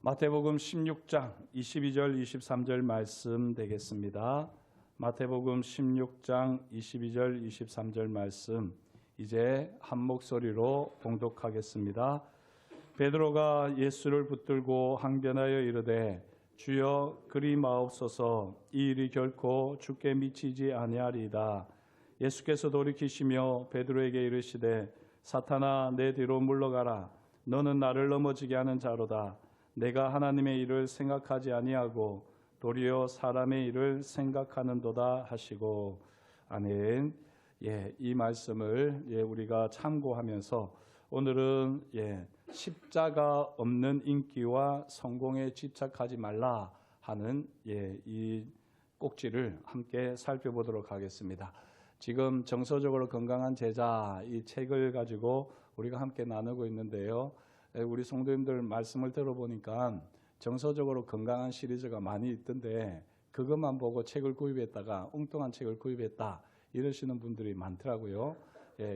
마태복음 16장 22절 23절 말씀 되겠습니다. 마태복음 16장 22절 23절 말씀 이제 한 목소리로 봉독하겠습니다. 베드로가 예수를 붙들고 항변하여 이르되 주여 그리 마옵소서, 이 일이 결코 주께 미치지 아니하리이다. 예수께서 돌이키시며 베드로에게 이르시되 사탄아, 내 뒤로 물러가라. 너는 나를 넘어지게 하는 자로다. 내가 하나님의 일을 생각하지 아니하고 도리어 사람의 일을 생각하는도다 하시고. 아멘. 이 말씀을 우리가 참고하면서 오늘은 십자가 없는 인기와 성공에 집착하지 말라 하는 이 꼭지를 함께 살펴보도록 하겠습니다. 지금 정서적으로 건강한 제자 이 책을 가지고 우리가 함께 나누고 있는데요. 우리 성도님들 말씀을 들어보니까 정서적으로 건강한 시리즈가 많이 있던데 그것만 보고 책을 구입했다가 엉뚱한 책을 구입했다 이러시는 분들이 많더라고요.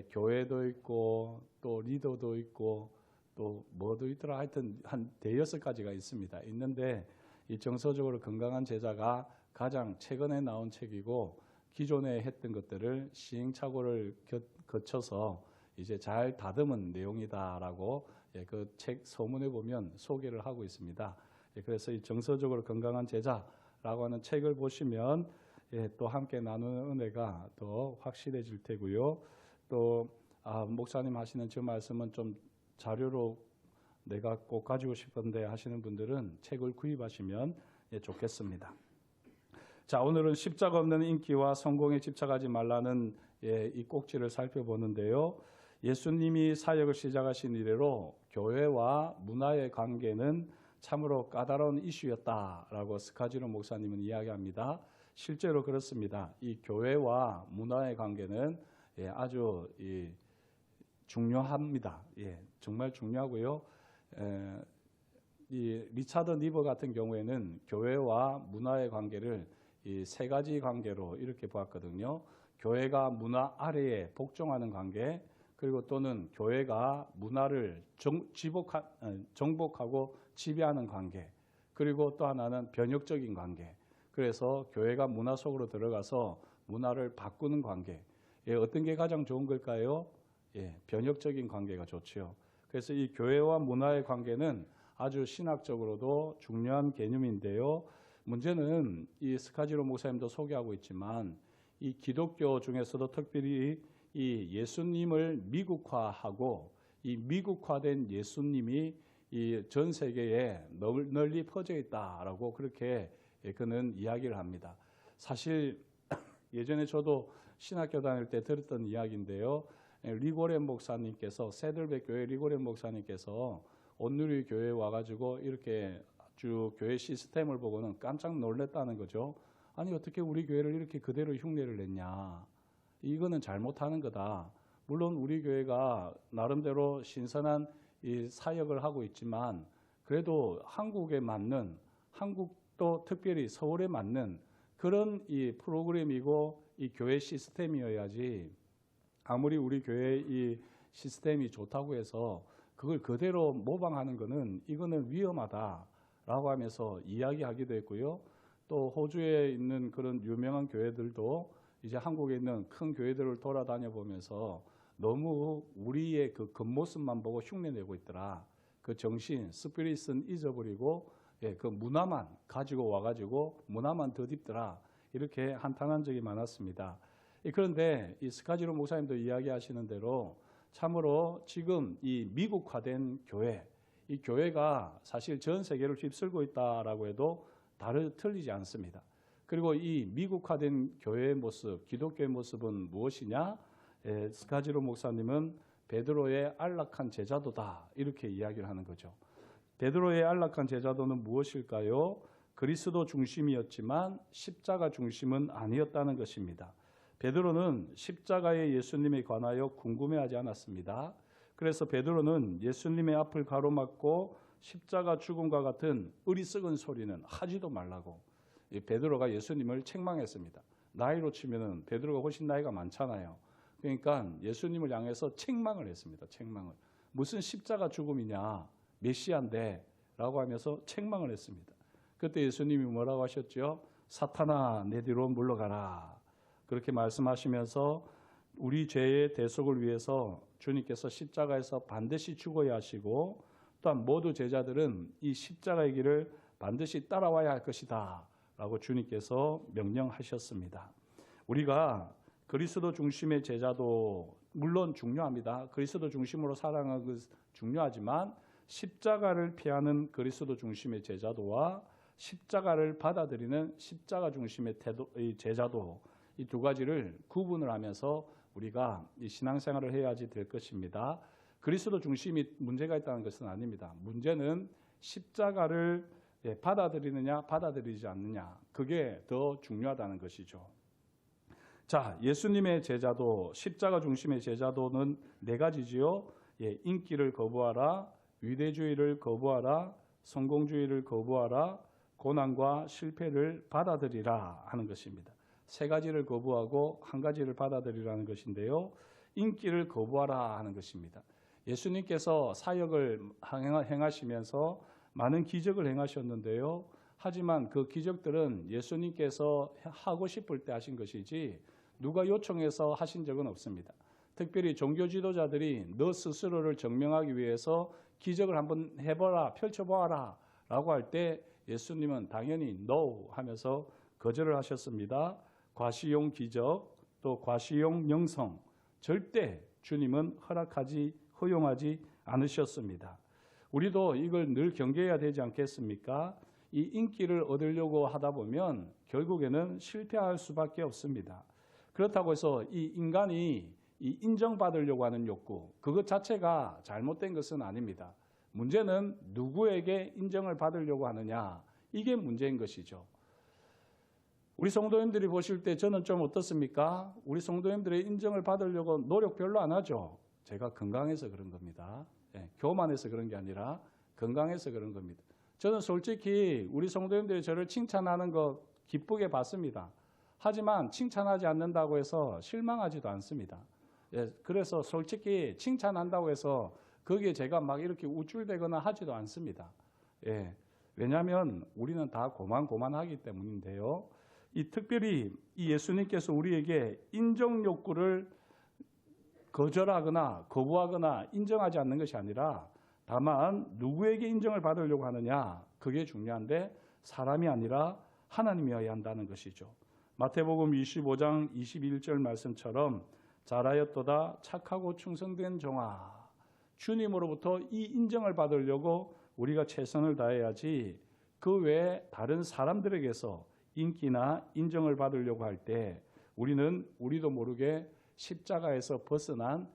교회도 있고 또 리더도 있고 또 뭐도 있더라, 하여튼 한 대여섯 가지가 있습니다. 있는데 이 정서적으로 건강한 제자가 가장 최근에 나온 책이고 기존에 했던 것들을 시행착오를 거쳐서 이제 잘 다듬은 내용이다라고 그 책 서문에 보면 소개를 하고 있습니다. 그래서 이 정서적으로 건강한 제자라고 하는 책을 보시면 또 함께 나누는 은혜가 더 확실해질 테고요. 또 목사님 하시는 저 말씀은 좀 자료로 내가 꼭 가지고 싶은데 하시는 분들은 책을 구입하시면 좋겠습니다. 자, 오늘은 십자가 없는 인기와 성공에 집착하지 말라는 이 꼭지를 살펴보는데요. 예수님이 사역을 시작하신 이래로 교회와 문화의 관계는 참으로 까다로운 이슈였다라고 스카지로 목사님은 이야기합니다. 실제로 그렇습니다. 이 교회와 문화의 관계는 아주 중요합니다. 정말 중요하고요. 이 리차드 니버 같은 경우에는 교회와 문화의 관계를 이 세 가지 관계로 이렇게 보았거든요. 교회가 문화 아래에 복종하는 관계, 그리고 또는 교회가 문화를 정복하고 지배하는 관계, 그리고 또 하나는 변혁적인 관계. 그래서 교회가 문화 속으로 들어가서 문화를 바꾸는 관계. 어떤 게 가장 좋은 걸까요? 변혁적인 관계가 좋죠. 그래서 이 교회와 문화의 관계는 아주 신학적으로도 중요한 개념인데요. 문제는 이 스카지로 목사님도 소개하고 있지만 이 기독교 중에서도 특별히 이 예수님을 미국화하고 이 미국화된 예수님이 이 전 세계에 널리 퍼져 있다라고 그렇게 그는 이야기를 합니다. 사실 예전에 저도 신학교 다닐 때 들었던 이야기인데요. 리고렌 목사님께서 세들백 교회 리고렌 목사님께서 온누리 교회에 와가지고 이렇게 주 교회 시스템을 보고는 깜짝 놀랐다는 거죠. 아니 어떻게 우리 교회를 이렇게 그대로 흉내를 냈냐. 이거는 잘못하는 거다. 물론 우리 교회가 나름대로 신선한 이 사역을 하고 있지만 그래도 한국에 맞는, 한국도 특별히 서울에 맞는 그런 이 프로그램이고 이 교회 시스템이어야지, 아무리 우리 교회의 이 시스템이 좋다고 해서 그걸 그대로 모방하는 거는 이거는 위험하다라고 하면서 이야기하기도 했고요. 또 호주에 있는 그런 유명한 교회들도 이제 한국에 있는 큰 교회들을 돌아다녀 보면서 너무 우리의 그 겉모습만 보고 흉내내고 있더라. 그 정신, 스피릿은 잊어버리고 그 문화만 가지고 와가지고 문화만 덧입더라. 이렇게 한탄한 적이 많았습니다. 그런데 이 스카지로 목사님도 이야기하시는 대로 참으로 지금 이 미국화된 교회, 이 교회가 사실 전 세계를 휩쓸고 있다라고 해도 틀리지 않습니다. 그리고 이 미국화된 교회의 모습, 기독교의 모습은 무엇이냐? 스카지로 목사님은 베드로의 안락한 제자도다 이렇게 이야기를 하는 거죠. 베드로의 안락한 제자도는 무엇일까요? 그리스도 중심이었지만 십자가 중심은 아니었다는 것입니다. 베드로는 십자가의 예수님에 관하여 궁금해하지 않았습니다. 그래서 베드로는 예수님의 앞을 가로막고 십자가 죽음과 같은 어리석은 소리는 하지도 말라고 베드로가 예수님을 책망했습니다. 나이로 치면은 베드로가 훨씬 나이가 많잖아요. 그러니까 예수님을 향해서 책망을 했습니다. 책망을. 무슨 십자가 죽음이냐. 메시아인데 라고 하면서 책망을 했습니다. 그때 예수님이 뭐라고 하셨죠? 사탄아 내 뒤로 물러가라. 그렇게 말씀하시면서 우리 죄의 대속을 위해서 주님께서 십자가에서 반드시 죽어야 하시고 또한 모두 제자들은 이 십자가의 길을 반드시 따라와야 할 것이다 라고 주님께서 명령하셨습니다. 우리가 그리스도 중심의 제자도 물론 중요합니다. 그리스도 중심으로 살아가는 것 중요하지만 십자가를 피하는 그리스도 중심의 제자도와 십자가를 받아들이는 십자가 중심의 제자도, 이 두 가지를 구분을 하면서 우리가 이 신앙생활을 해야지 될 것입니다. 그리스도 중심이 문제가 있다는 것은 아닙니다. 문제는 십자가를 받아들이느냐 받아들이지 않느냐, 그게 더 중요하다는 것이죠. 자, 예수님의 제자도, 십자가 중심의 제자도는 네 가지지요. 인기를 거부하라, 위대주의를 거부하라, 성공주의를 거부하라, 고난과 실패를 받아들이라 하는 것입니다. 세 가지를 거부하고 한 가지를 받아들이라는 것인데요. 인기를 거부하라 하는 것입니다. 예수님께서 사역을 행하시면서 많은 기적을 행하셨는데요. 하지만 그 기적들은 예수님께서 하고 싶을 때 하신 것이지 누가 요청해서 하신 적은 없습니다. 특별히 종교 지도자들이 너 스스로를 증명하기 위해서 기적을 한번 해봐라, 펼쳐보아라 라고 할 때 예수님은 당연히 no 하면서 거절을 하셨습니다. 과시용 기적, 또 과시용 영성, 절대 주님은 허용하지 않으셨습니다. 우리도 이걸 늘 경계해야 되지 않겠습니까? 이 인기를 얻으려고 하다 보면 결국에는 실패할 수밖에 없습니다. 그렇다고 해서 이 인간이 이 인정받으려고 하는 욕구, 그것 자체가 잘못된 것은 아닙니다. 문제는 누구에게 인정을 받으려고 하느냐, 이게 문제인 것이죠. 우리 성도님들이 보실 때 저는 좀 어떻습니까? 우리 성도님들의 인정을 받으려고 노력 별로 안 하죠. 제가 건강해서 그런 겁니다. 교만해서 그런 게 아니라 건강해서 그런 겁니다. 저는 솔직히 우리 성도님들이 저를 칭찬하는 거 기쁘게 봤습니다. 하지만 칭찬하지 않는다고 해서 실망하지도 않습니다. 그래서 솔직히 칭찬한다고 해서 거기에 제가 막 이렇게 우쭐대거나 하지도 않습니다. 왜냐하면 우리는 다 고만고만하기 때문인데요. 특별히 이 예수님께서 우리에게 인정 욕구를 거절하거나 거부하거나 인정하지 않는 것이 아니라 다만 누구에게 인정을 받으려고 하느냐, 그게 중요한데 사람이 아니라 하나님이어야 한다는 것이죠. 마태복음 25장 21절 말씀처럼 잘하였도다 착하고 충성된 종아, 주님으로부터 이 인정을 받으려고 우리가 최선을 다해야지 그 외에 다른 사람들에게서 인기나 인정을 받으려고 할 때 우리도 모르게 십자가에서 벗어난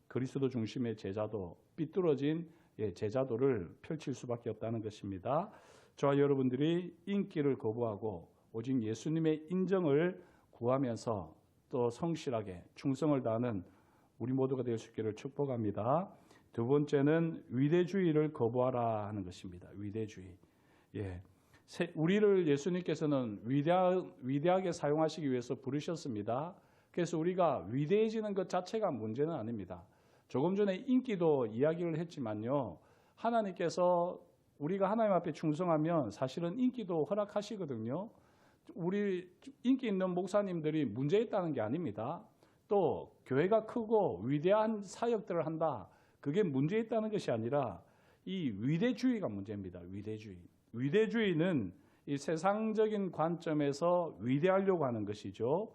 그리스도 중심의 제자도, 삐뚤어진 제자도를 펼칠 수밖에 없다는 것입니다. 저와 여러분들이 인기를 거부하고 오직 예수님의 인정을 구하면서 또 성실하게 충성을 다하는 우리 모두가 될 수 있기를 축복합니다. 두 번째는 위대주의를 거부하라 하는 것입니다. 위대주의. 우리를 예수님께서는 위대하게 사용하시기 위해서 부르셨습니다. 그래서 우리가 위대해지는 것 자체가 문제는 아닙니다. 조금 전에 인기도 이야기를 했지만요. 하나님께서 우리가 하나님 앞에 충성하면 사실은 인기도 허락하시거든요. 우리 인기 있는 목사님들이 문제 있다는 게 아닙니다. 또 교회가 크고 위대한 사역들을 한다, 그게 문제 있다는 것이 아니라 이 위대주의가 문제입니다. 위대주의는 이 세상적인 관점에서 위대하려고 하는 것이죠.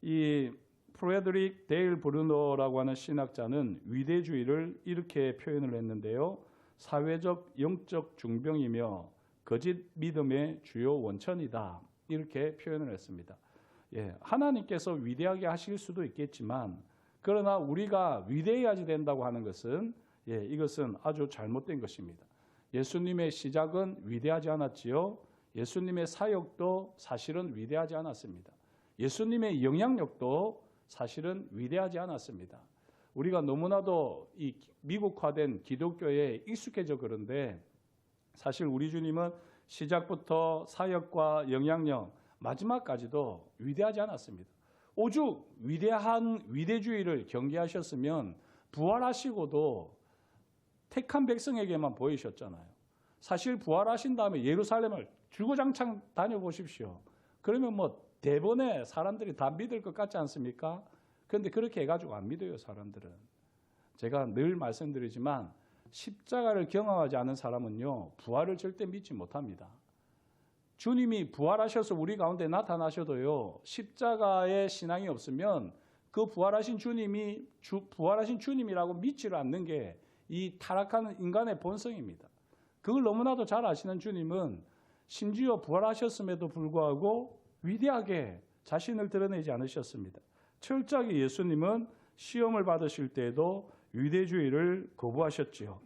이 프레드릭 데일 브루너라고 하는 신학자는 위대주의를 이렇게 표현을 했는데요. 사회적 영적 중병이며 거짓 믿음의 주요 원천이다, 이렇게 표현을 했습니다. 하나님께서 위대하게 하실 수도 있겠지만 그러나 우리가 위대해야지 된다고 하는 것은 이것은 아주 잘못된 것입니다. 예수님의 시작은 위대하지 않았지요. 예수님의 사역도 사실은 위대하지 않았습니다. 예수님의 영향력도 사실은 위대하지 않았습니다. 우리가 너무나도 이 미국화된 기독교에 익숙해져 그런데 사실 우리 주님은 시작부터 사역과 영향력, 마지막까지도 위대하지 않았습니다. 오죽 위대한 위대주의를 경계하셨으면 부활하시고도 택한 백성에게만 보이셨잖아요. 사실 부활하신 다음에 예루살렘을 주구장창 다녀보십시오. 그러면 뭐 대번에 사람들이 다 믿을 것 같지 않습니까? 그런데 그렇게 해가지고 안 믿어요, 사람들은. 제가 늘 말씀드리지만 십자가를 경험하지 않은 사람은요, 부활을 절대 믿지 못합니다. 주님이 부활하셔서 우리 가운데 나타나셔도요, 십자가의 신앙이 없으면 그 부활하신 주님이라고 믿지를 않는 게 이 타락한 인간의 본성입니다. 그걸 너무나도 잘 아시는 주님은 심지어 부활하셨음에도 불구하고 위대하게 자신을 드러내지 않으셨습니다. 철저하게 예수님은 시험을 받으실 때에도 위대주의를 거부하셨지요.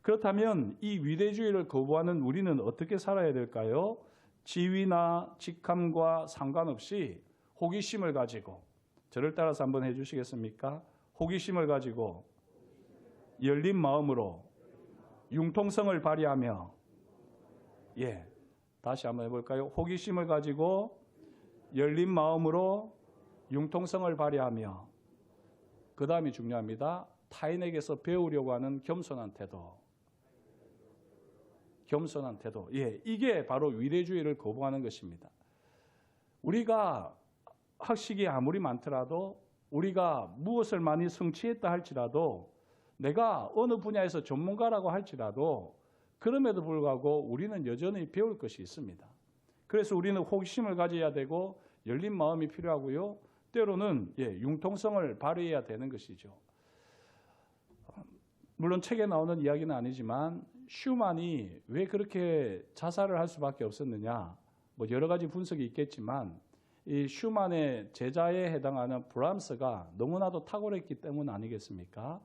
그렇다면 이 위대주의를 거부하는 우리는 어떻게 살아야 될까요? 지위나 직함과 상관없이 호기심을 가지고, 저를 따라서 한번 해주시겠습니까? 호기심을 가지고 열린 마음으로 융통성을 발휘하며, 다시 한번 해볼까요? 호기심을 가지고 열린 마음으로 융통성을 발휘하며, 그 다음이 중요합니다. 타인에게서 배우려고 하는 겸손한 태도. 겸손한 태도. 이게 바로 위대주의를 거부하는 것입니다. 우리가 학식이 아무리 많더라도, 우리가 무엇을 많이 성취했다 할지라도, 내가 어느 분야에서 전문가라고 할지라도, 그럼에도 불구하고 우리는 여전히 배울 것이 있습니다. 그래서 우리는 호기심을 가져야 되고 열린 마음이 필요하고요. 때로는 융통성을 발휘해야 되는 것이죠. 물론 책에 나오는 이야기는 아니지만 슈만이 왜 그렇게 자살을 할 수밖에 없었느냐, 뭐 여러 가지 분석이 있겠지만 이 슈만의 제자에 해당하는 브람스가 너무나도 탁월했기 때문 아니겠습니까?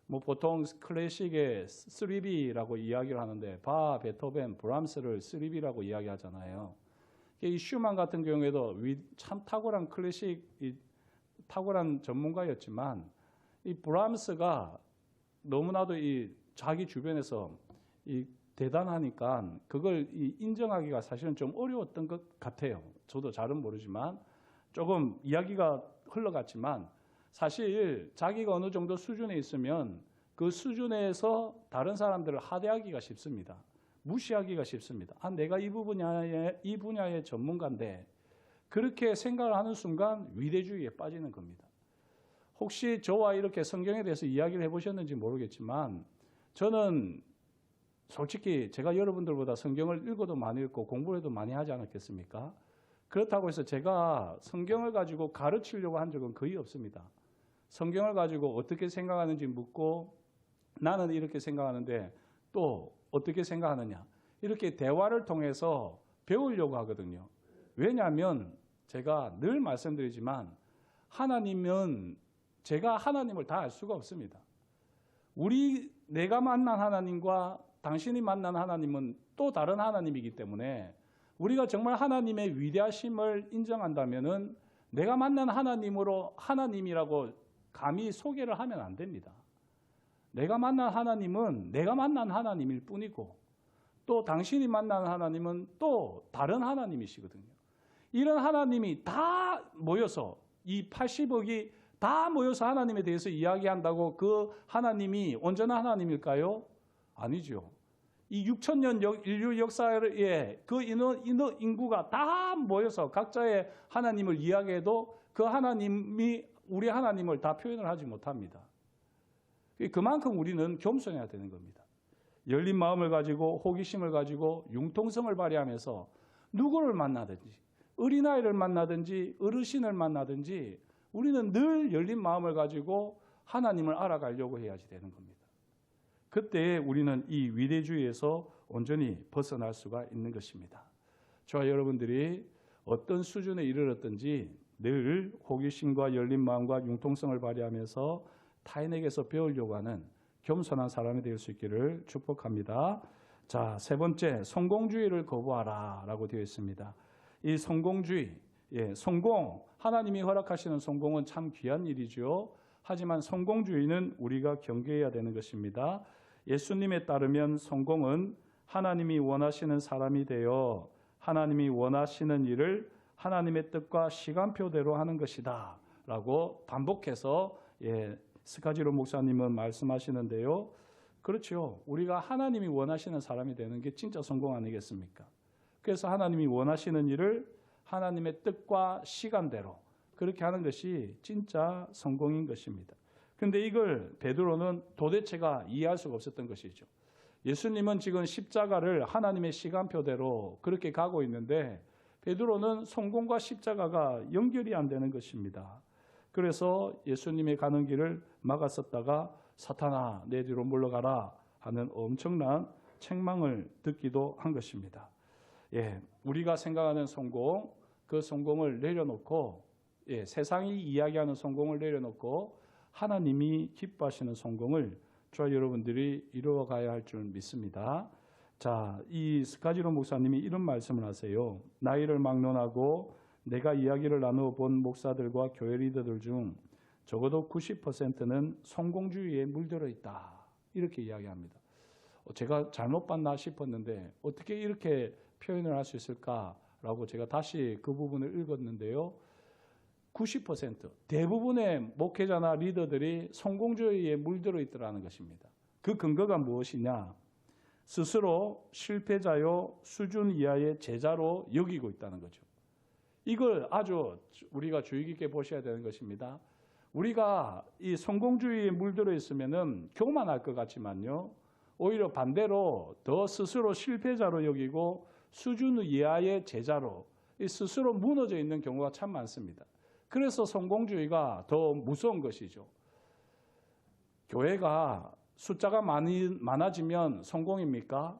뭐 보통 클래식의 3B라고 이야기를 하는데 바, 베토벤, 브람스를 3B라고 이야기하잖아요. 이 슈만 같은 경우에도 참 탁월한 탁월한 전문가였지만 이 브람스가 너무나도 자기 주변에서 대단하니까 그걸 인정하기가 사실은 좀 어려웠던 것 같아요. 저도 잘은 모르지만 조금 이야기가 흘러갔지만 사실 자기가 어느 정도 수준에 있으면 그 수준에서 다른 사람들을 하대하기가 쉽습니다. 무시하기가 쉽습니다. 내가 이 분야의 전문가인데, 그렇게 생각을 하는 순간 위대주의에 빠지는 겁니다. 혹시 저와 이렇게 성경에 대해서 이야기를 해보셨는지 모르겠지만 저는 솔직히 제가 여러분들보다 성경을 읽어도 많이 읽고 공부를 해도 많이 하지 않았겠습니까? 그렇다고 해서 제가 성경을 가지고 가르치려고 한 적은 거의 없습니다. 성경을 가지고 어떻게 생각하는지 묻고 나는 이렇게 생각하는데 또 어떻게 생각하느냐, 이렇게 대화를 통해서 배우려고 하거든요. 왜냐하면 제가 늘 말씀드리지만 하나님은 제가 하나님을 다 알 수가 없습니다. 내가 만난 하나님과 당신이 만난 하나님은 또 다른 하나님이기 때문에 우리가 정말 하나님의 위대하심을 인정한다면은 내가 만난 하나님이라고 감히 소개를 하면 안 됩니다. 내가 만난 하나님은 내가 만난 하나님일 뿐이고 또 당신이 만난 하나님은 또 다른 하나님이시거든요. 이런 하나님이 다 모여서 이 80억이 다 모여서 하나님에 대해서 이야기한다고 그 하나님이 온전한 하나님일까요? 아니죠. 이 6,000년 인류 역사에 그 인구가 다 모여서 각자의 하나님을 이야기해도 그 하나님이 우리 하나님을 다 표현을 하지 못합니다. 그만큼 우리는 겸손해야 되는 겁니다. 열린 마음을 가지고 호기심을 가지고 융통성을 발휘하면서 누구를 만나든지 어린아이를 만나든지 어르신을 만나든지 우리는 늘 열린 마음을 가지고 하나님을 알아가려고 해야지 되는 겁니다. 그때 우리는 이 위대주의에서 온전히 벗어날 수가 있는 것입니다. 저와 여러분들이 어떤 수준에 이르렀든지 늘 호기심과 열린 마음과 융통성을 발휘하면서 타인에게서 배우려고 하는 겸손한 사람이 될 수 있기를 축복합니다. 자, 세 번째, 성공주의를 거부하라 라고 되어 있습니다. 이 성공주의, 성공, 하나님이 허락하시는 성공은 참 귀한 일이죠. 하지만 성공주의는 우리가 경계해야 되는 것입니다. 예수님에 따르면 성공은 하나님이 원하시는 사람이 되어 하나님이 원하시는 일을 하나님의 뜻과 시간표대로 하는 것이다 라고 반복해서 스카지로 목사님은 말씀하시는데요. 그렇죠. 우리가 하나님이 원하시는 사람이 되는 게 진짜 성공 아니겠습니까? 그래서 하나님이 원하시는 일을 하나님의 뜻과 시간대로 그렇게 하는 것이 진짜 성공인 것입니다. 그런데 이걸 베드로는 도대체가 이해할 수가 없었던 것이죠. 예수님은 지금 십자가를 하나님의 시간표대로 그렇게 가고 있는데 베드로는 성공과 십자가가 연결이 안 되는 것입니다. 그래서 예수님의 가는 길을 막았었다가 사탄아 내 뒤로 물러가라 하는 엄청난 책망을 듣기도 한 것입니다. 우리가 생각하는 성공, 그 성공을 내려놓고 세상이 이야기하는 성공을 내려놓고 하나님이 기뻐하시는 성공을 저와 여러분들이 이루어가야 할 줄 믿습니다. 자, 이 스카지로 목사님이 이런 말씀을 하세요. 나이를 막론하고 내가 이야기를 나누어 본 목사들과 교회 리더들 중 적어도 90%는 성공주의에 물들어 있다. 이렇게 이야기합니다. 제가 잘못 봤나 싶었는데 어떻게 이렇게 표현을 할 수 있을까라고 제가 다시 그 부분을 읽었는데요. 90% 대부분의 목회자나 리더들이 성공주의에 물들어 있더라는 것입니다. 그 근거가 무엇이냐? 스스로 실패자요 수준 이하의 제자로 여기고 있다는 거죠. 이걸 아주 우리가 주의 깊게 보셔야 되는 것입니다. 우리가 이 성공주의에 물들어 있으면은 교만할 것 같지만요. 오히려 반대로 더 스스로 실패자로 여기고 수준 이하의 제자로 스스로 무너져 있는 경우가 참 많습니다. 그래서 성공주의가 더 무서운 것이죠. 교회가 숫자가 많아지면 성공입니까?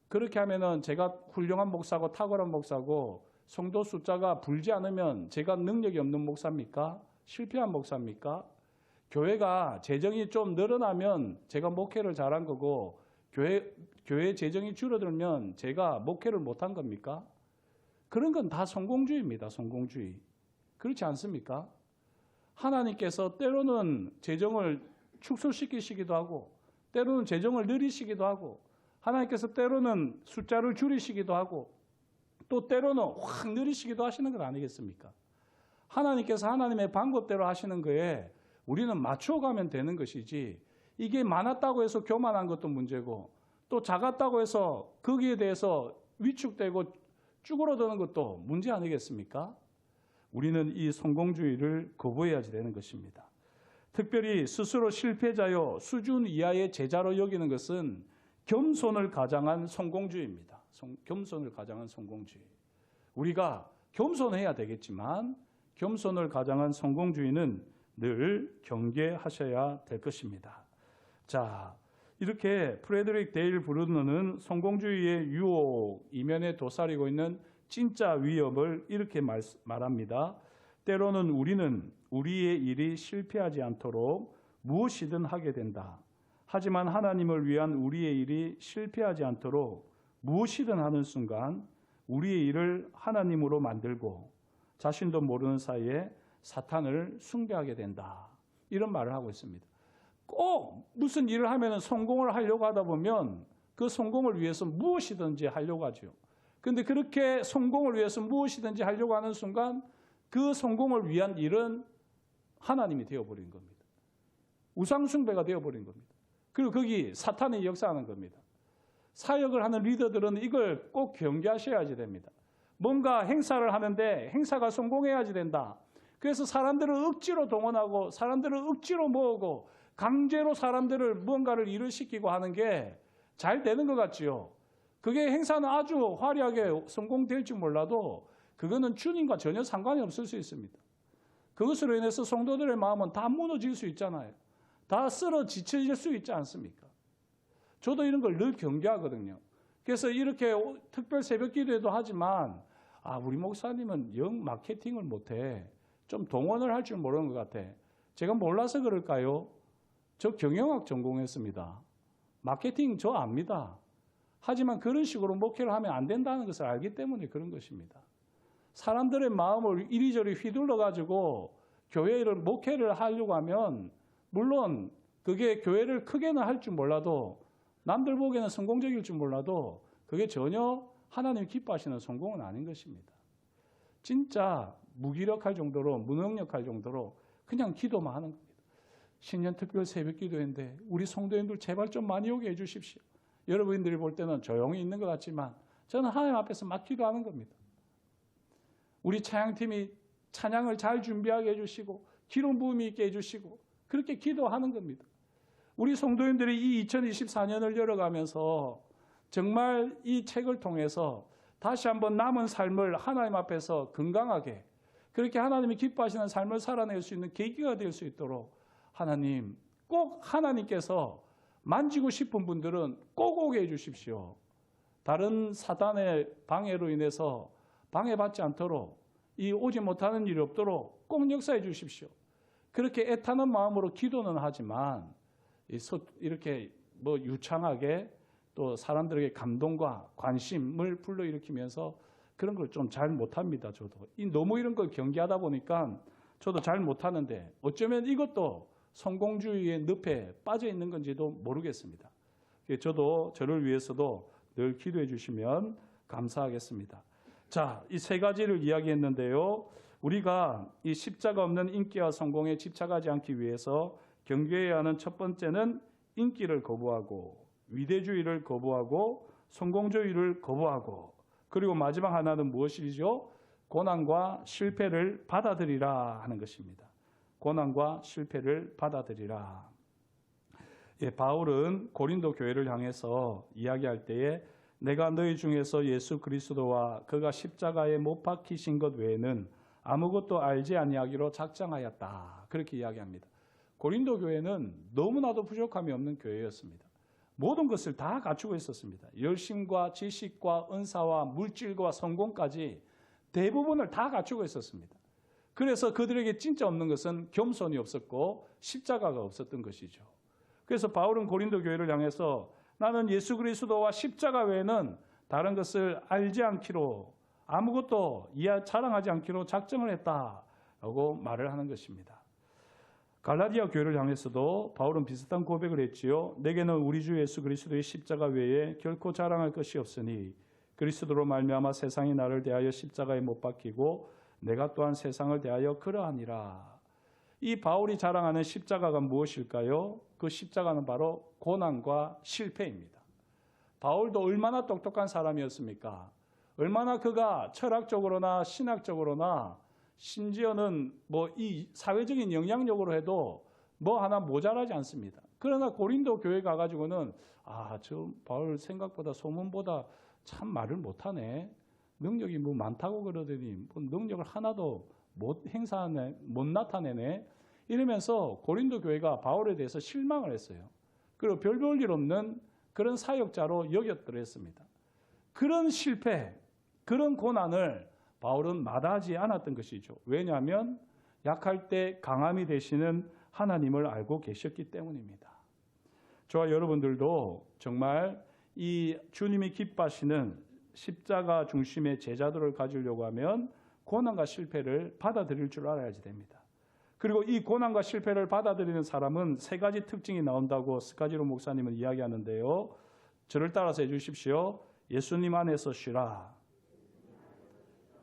그렇게 하면은 제가 훌륭한 목사고 탁월한 목사고 성도 숫자가 불지 않으면 제가 능력이 없는 목사입니까? 실패한 목사입니까? 교회가 재정이 좀 늘어나면 제가 목회를 잘한 거고 교회 재정이 줄어들면 제가 목회를 못한 겁니까? 그런 건 다 성공주의입니다. 성공주의. 그렇지 않습니까? 하나님께서 때로는 재정을 축소시키시기도 하고 때로는 재정을 늘리시기도 하고 하나님께서 때로는 숫자를 줄이시기도 하고 또 때로는 확 늘리시기도 하시는 것 아니겠습니까? 하나님께서 하나님의 방법대로 하시는 거에 우리는 맞춰가면 되는 것이지 이게 많았다고 해서 교만한 것도 문제고 또 작았다고 해서 거기에 대해서 위축되고 쭈그러드는 것도 문제 아니겠습니까? 우리는 이 성공주의를 거부해야지 되는 것입니다. 특별히 스스로 실패자요 수준 이하의 제자로 여기는 것은 겸손을 가장한 성공주의입니다. 겸손을 가장한 성공주의. 우리가 겸손해야 되겠지만 겸손을 가장한 성공주의는 늘 경계하셔야 될 것입니다. 자, 이렇게 프레드릭 데일 브루너는 성공주의의 유혹 이면에 도사리고 있는 진짜 위협을 이렇게 말합니다. 때로는 우리는 우리의 일이 실패하지 않도록 무엇이든 하게 된다. 하지만 하나님을 위한 우리의 일이 실패하지 않도록 무엇이든 하는 순간 우리의 일을 하나님으로 만들고 자신도 모르는 사이에 사탄을 숭배하게 된다. 이런 말을 하고 있습니다. 꼭 무슨 일을 하면 성공을 하려고 하다 보면 그 성공을 위해서 무엇이든지 하려고 하죠. 그런데 그렇게 성공을 위해서 무엇이든지 하려고 하는 순간 그 성공을 위한 일은 하나님이 되어버린 겁니다. 우상숭배가 되어버린 겁니다. 그리고 거기 사탄이 역사하는 겁니다. 사역을 하는 리더들은 이걸 꼭 경계하셔야지 됩니다. 뭔가 행사를 하는데 행사가 성공해야지 된다. 그래서 사람들을 억지로 동원하고 사람들을 억지로 모으고 강제로 사람들을 무언가를 일을 시키고 하는 게 잘 되는 것 같지요. 그게 행사는 아주 화려하게 성공될지 몰라도 그거는 주님과 전혀 상관이 없을 수 있습니다. 그것으로 인해서 성도들의 마음은 다 무너질 수 있잖아요. 다 쓰러 지쳐질 수 있지 않습니까? 저도 이런 걸 늘 경계하거든요. 그래서 이렇게 특별 새벽 기도에도 하지만 우리 목사님은 영 마케팅을 못해. 좀 동원을 할 줄 모르는 것 같아. 제가 몰라서 그럴까요? 저 경영학 전공했습니다. 마케팅 저 압니다. 하지만 그런 식으로 목회를 하면 안 된다는 것을 알기 때문에 그런 것입니다. 사람들의 마음을 이리저리 휘둘러가지고 교회를 목회를 하려고 하면 물론 그게 교회를 크게는 할 줄 몰라도 남들 보기에는 성공적일 줄 몰라도 그게 전혀 하나님이 기뻐하시는 성공은 아닌 것입니다. 진짜 무기력할 정도로 무능력할 정도로 그냥 기도만 하는 겁니다. 신년 특별 새벽 기도회인데 우리 성도님들 제발 좀 많이 오게 해주십시오. 여러분들이 볼 때는 조용히 있는 것 같지만 저는 하나님 앞에서 막 기도하는 겁니다. 우리 찬양팀이 찬양을 잘 준비하게 해주시고 기름 부음이 있게 해주시고 그렇게 기도하는 겁니다. 우리 성도님들이 이 2024년을 열어가면서 정말 이 책을 통해서 다시 한번 남은 삶을 하나님 앞에서 건강하게 그렇게 하나님이 기뻐하시는 삶을 살아낼 수 있는 계기가 될 수 있도록 하나님 꼭 하나님께서 만지고 싶은 분들은 꼭 오게 해주십시오. 다른 사단의 방해로 인해서 방해받지 않도록 이 오지 못하는 일이 없도록 꼭 역사해 주십시오. 그렇게 애타는 마음으로 기도는 하지만 이렇게 뭐 유창하게 또 사람들에게 감동과 관심을 불러일으키면서 그런 걸 좀 잘 못합니다. 저도 너무 이런 걸 경계하다 보니까 저도 잘 못하는데 어쩌면 이것도 성공주의의 늪에 빠져 있는 건지도 모르겠습니다. 저도 저를 위해서도 늘 기도해 주시면 감사하겠습니다. 자, 이 세 가지를 이야기했는데요. 우리가 이 십자가 없는 인기와 성공에 집착하지 않기 위해서 경계해야 하는 첫 번째는 인기를 거부하고 위대주의를 거부하고 성공주의를 거부하고 그리고 마지막 하나는 무엇이죠? 고난과 실패를 받아들이라 하는 것입니다. 고난과 실패를 받아들이라. 예, 바울은 고린도 교회를 향해서 이야기할 때에 내가 너희 중에서 예수 그리스도와 그가 십자가에 못 박히신 것 외에는 아무것도 알지 아니하기로 작정하였다. 그렇게 이야기합니다. 고린도 교회는 너무나도 부족함이 없는 교회였습니다. 모든 것을 다 갖추고 있었습니다. 열심과 지식과 은사와 물질과 성공까지 대부분을 다 갖추고 있었습니다. 그래서 그들에게 진짜 없는 것은 겸손이 없었고 십자가가 없었던 것이죠. 그래서 바울은 고린도 교회를 향해서 나는 예수 그리스도와 십자가 외에는 다른 것을 알지 않기로 아무것도 자랑하지 않기로 작정을 했다라고 말을 하는 것입니다. 갈라디아 교회를 향해서도 바울은 비슷한 고백을 했지요. 내게는 우리 주 예수 그리스도의 십자가 외에 결코 자랑할 것이 없으니 그리스도로 말미암아 세상이 나를 대하여 십자가에 못 박히고 내가 또한 세상을 대하여 그러하니라. 이 바울이 자랑하는 십자가가 무엇일까요? 그 십자가는 바로 고난과 실패입니다. 바울도 얼마나 똑똑한 사람이었습니까? 얼마나 그가 철학적으로나 신학적으로나 심지어는 뭐 이 사회적인 영향력으로 해도 뭐 하나 모자라지 않습니다. 그러나 고린도 교회 가가지고는 저 바울 생각보다 소문보다 참 말을 못하네. 능력이 뭐 많다고 그러더니 뭐 능력을 하나도 못 행사하네, 못 나타내네. 이러면서 고린도 교회가 바울에 대해서 실망을 했어요. 그리고 별 볼 일 없는 그런 사역자로 여겼더랬습니다. 그런 실패, 그런 고난을 바울은 마다하지 않았던 것이죠. 왜냐하면 약할 때 강함이 되시는 하나님을 알고 계셨기 때문입니다. 저와 여러분들도 정말 이 주님이 기뻐하시는 십자가 중심의 제자들을 가지려고 하면 고난과 실패를 받아들일 줄 알아야지 됩니다. 그리고 이 고난과 실패를 받아들이는 사람은 세 가지 특징이 나온다고 스카지로 목사님은 이야기하는데요. 저를 따라서 해주십시오. 예수님 안에서 쉬라.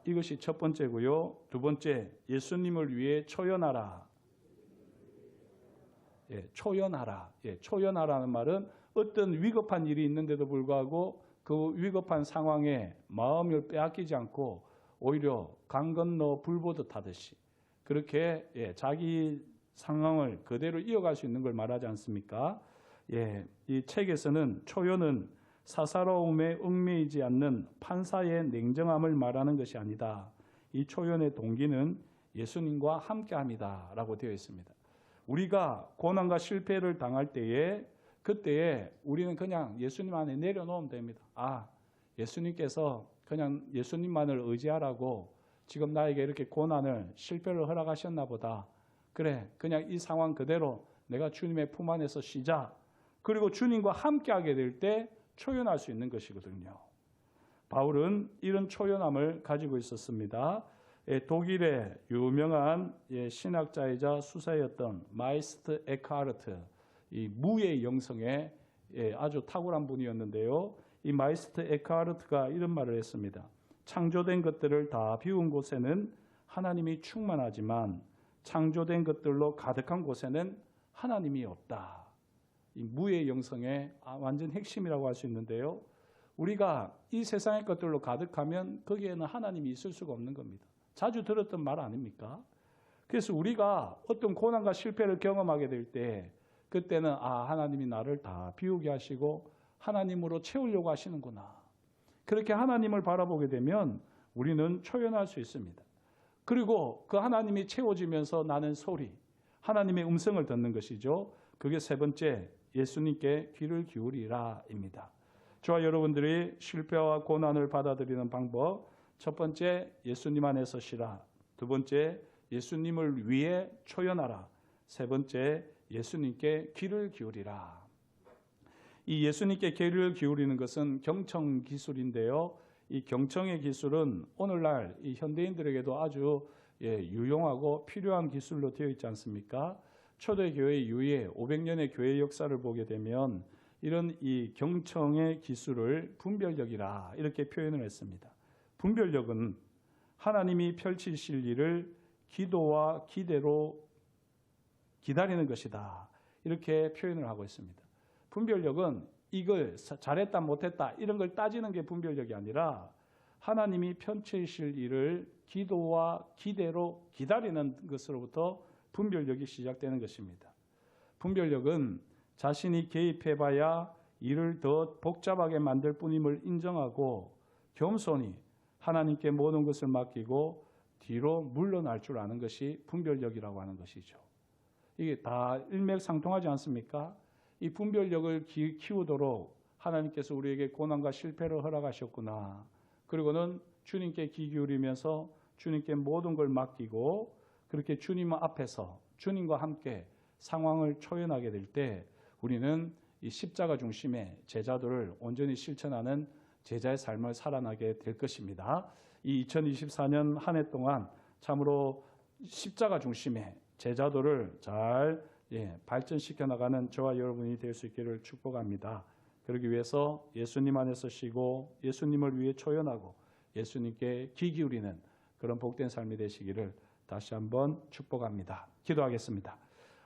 이것이 첫 번째고요. 두 번째, 예수님을 위해 초연하라. 초연하라. 초연하라는 말은 어떤 위급한 일이 있는데도 불구하고 그 위급한 상황에 마음을 빼앗기지 않고 오히려 강 건너 불 보듯 하듯이 그렇게 자기 상황을 그대로 이어갈 수 있는 걸 말하지 않습니까? 이 책에서는 초연은 사사로움에 얽매이지 않는 판사의 냉정함을 말하는 것이 아니다. 이 초연의 동기는 예수님과 함께함이다 라고 되어 있습니다. 우리가 고난과 실패를 당할 때에 그때에 우리는 그냥 예수님 안에 내려놓으면 됩니다. 예수님께서 그냥 예수님만을 의지하라고 지금 나에게 이렇게 고난을 실패를 허락하셨나 보다. 그래, 그냥 이 상황 그대로 내가 주님의 품 안에서 쉬자. 그리고 주님과 함께하게 될 때 초연할 수 있는 것이거든요. 바울은 이런 초연함을 가지고 있었습니다. 독일의 유명한 신학자이자 수사였던 마이스트 에크하르트, 이 무의 영성에 아주 탁월한 분이었는데요. 이 마이스트 에크하르트가 이런 말을 했습니다. 창조된 것들을 다 비운 곳에는 하나님이 충만하지만 창조된 것들로 가득한 곳에는 하나님이 없다. 이 무의 영성의 완전 핵심이라고 할 수 있는데요. 우리가 이 세상의 것들로 가득하면 거기에는 하나님이 있을 수가 없는 겁니다. 자주 들었던 말 아닙니까? 그래서 우리가 어떤 고난과 실패를 경험하게 될 때 그때는 하나님이 나를 다 비우게 하시고 하나님으로 채우려고 하시는구나. 그렇게 하나님을 바라보게 되면 우리는 초연할 수 있습니다. 그리고 그 하나님이 채워지면서 나는 소리, 하나님의 음성을 듣는 것이죠. 그게 세 번째, 예수님께 귀를 기울이라입니다. 저와 여러분들이 실패와 고난을 받아들이는 방법, 첫 번째, 예수님 안에 서시라. 두 번째, 예수님을 위해 초연하라. 세 번째, 예수님께 귀를 기울이라. 이 예수님께 귀를 기울이는 것은 경청 기술인데요. 이 경청의 기술은 오늘날 이 현대인들에게도 아주 유용하고 필요한 기술로 되어 있지 않습니까? 초대교회 이후에 500년의 교회 역사를 보게 되면 이런 이 경청의 기술을 분별력이라 이렇게 표현을 했습니다. 분별력은 하나님이 펼치실 일을 기도와 기대로 기다리는 것이다. 이렇게 표현을 하고 있습니다. 분별력은 이걸 잘했다 못했다 이런 걸 따지는 게 분별력이 아니라 하나님이 펼치실 일을 기도와 기대로 기다리는 것으로부터 분별력이 시작되는 것입니다. 분별력은 자신이 개입해봐야 일을 더 복잡하게 만들 뿐임을 인정하고 겸손히 하나님께 모든 것을 맡기고 뒤로 물러날 줄 아는 것이 분별력이라고 하는 것이죠. 이게 다 일맥상통하지 않습니까? 이 분별력을 키우도록 하나님께서 우리에게 고난과 실패를 허락하셨구나. 그리고는 주님께 귀 기울이면서 주님께 모든 걸 맡기고 그렇게 주님 앞에서 주님과 함께 상황을 초연하게 될 때 우리는 이 십자가 중심의 제자도를 온전히 실천하는 제자의 삶을 살아나게 될 것입니다. 이 2024년 한 해 동안 참으로 십자가 중심의 제자도를 잘 발전시켜 나가는 저와 여러분이 될 수 있기를 축복합니다. 그러기 위해서 예수님 안에서 쉬고 예수님을 위해 초연하고 예수님께 귀 기울이는 그런 복된 삶이 되시기를 다시 한번 축복합니다. 기도하겠습니다.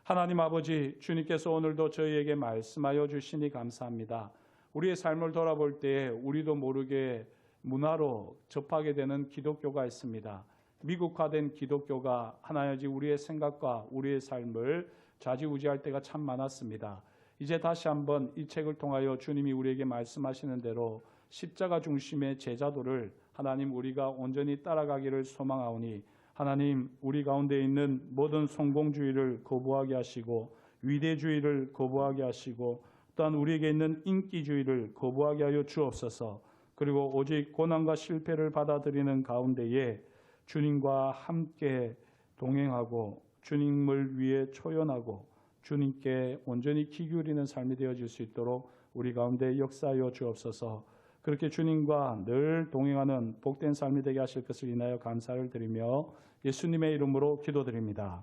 하나님 아버지, 주님께서 오늘도 저희에게 말씀하여 주시니 감사합니다. 우리의 삶을 돌아볼 때 우리도 모르게 문화로 접하게 되는 기독교가 있습니다. 미국화된 기독교가 하나님 우리의 생각과 우리의 삶을 좌지우지할 때가 참 많았습니다. 이제 다시 한번 이 책을 통하여 주님이 우리에게 말씀하시는 대로 십자가 중심의 제자도를 하나님 우리가 온전히 따라가기를 소망하오니 하나님 우리 가운데 있는 모든 성공주의를 거부하게 하시고 위대주의를 거부하게 하시고 또한 우리에게 있는 인기주의를 거부하게 하여 주옵소서. 그리고 오직 고난과 실패를 받아들이는 가운데에 주님과 함께 동행하고 주님을 위해 초연하고 주님께 온전히 귀 기울이는 삶이 되어질 수 있도록 우리 가운데 역사하여 주옵소서. 그렇게 주님과 늘 동행하는 복된 삶이 되게 하실 것을 인하여 감사를 드리며 예수님의 이름으로 기도드립니다.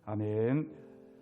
아멘.